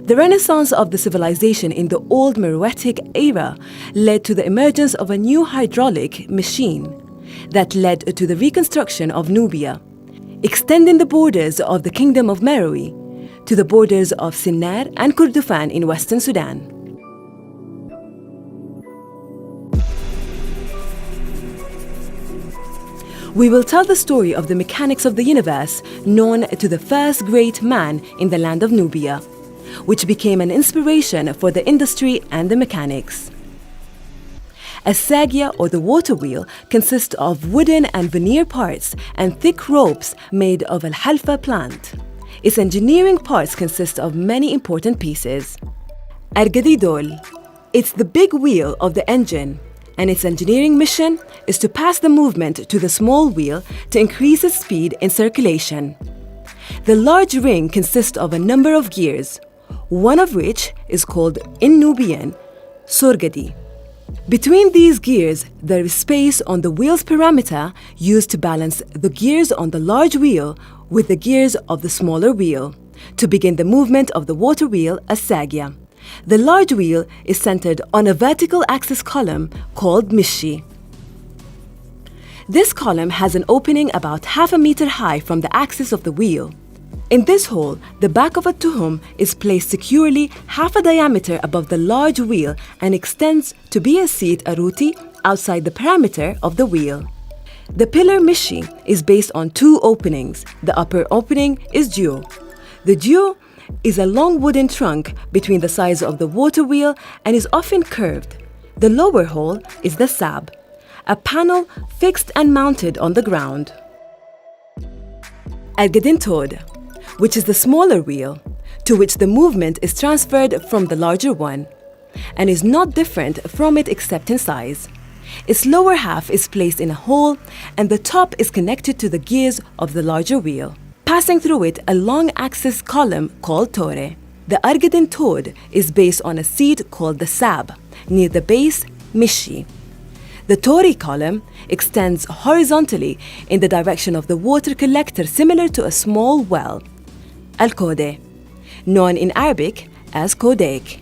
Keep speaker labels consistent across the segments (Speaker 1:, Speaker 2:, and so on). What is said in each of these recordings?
Speaker 1: The renaissance of the civilization in the old Meroitic era led to the emergence of a new hydraulic machine that led to the reconstruction of Nubia, extending the borders of the Kingdom of Meroe to the borders of Sinnar and Kordofan in Western Sudan. We will tell the story of the mechanics of the universe known to the first great man in the land of Nubia, which became an inspiration for the industry and the mechanics. A Sagia, or the Waterwheel, consists of wooden and veneer parts and thick ropes made of al-halfa plant. Its engineering parts consist of many important pieces. Argadidol. It's the big wheel of the engine, and its engineering mission is to pass the movement to the small wheel to increase its speed in circulation. The large ring consists of a number of gears, one of which is called in Nubian, Sorgadi. Between these gears, there is space on the wheel's parameter used to balance the gears on the large wheel with the gears of the smaller wheel to begin the movement of the water wheel, a Sagia. The large wheel is centered on a vertical axis column called Mishi. This column has an opening about half a meter high from the axis of the wheel. In this hole, the back of a tuhum is placed securely half a diameter above the large wheel and extends to be a seat aruti outside the parameter of the wheel. The pillar Mishi is based on two openings. The upper opening is duo. The duo is a long wooden trunk between the sides of the water wheel and is often curved. The lower hole is the sab, a panel fixed and mounted on the ground. Argadin Tod, which is the smaller wheel, to which the movement is transferred from the larger one, and is not different from it except in size. Its lower half is placed in a hole, and the top is connected to the gears of the larger wheel, passing through it a long axis column called Tore. The Argadin Tod is based on a seat called the Sab, near the base, Mishi. The Tori column extends horizontally in the direction of the water collector, similar to a small well, Al-Kode, known in Arabic as Kodek,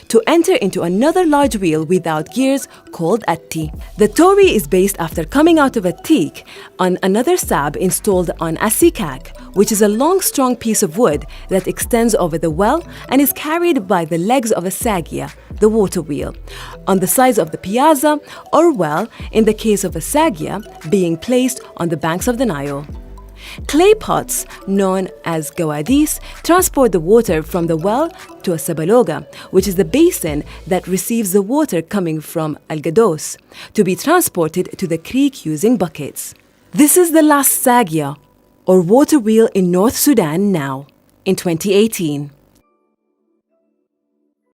Speaker 1: to enter into another large wheel without gears called Atti. The Tori is based after coming out of a teak on another sab installed on a sikak, which is a long, strong piece of wood that extends over the well and is carried by the legs of a sagia, the water wheel, on the sides of the piazza or well, in the case of a sagia being placed on the banks of the Nile. Clay pots, known as gawadis, transport the water from the well to a sabaloga, which is the basin that receives the water coming from Al-Gados, to be transported to the creek using buckets. This is the last sagia, or water wheel in North Sudan now, in 2018.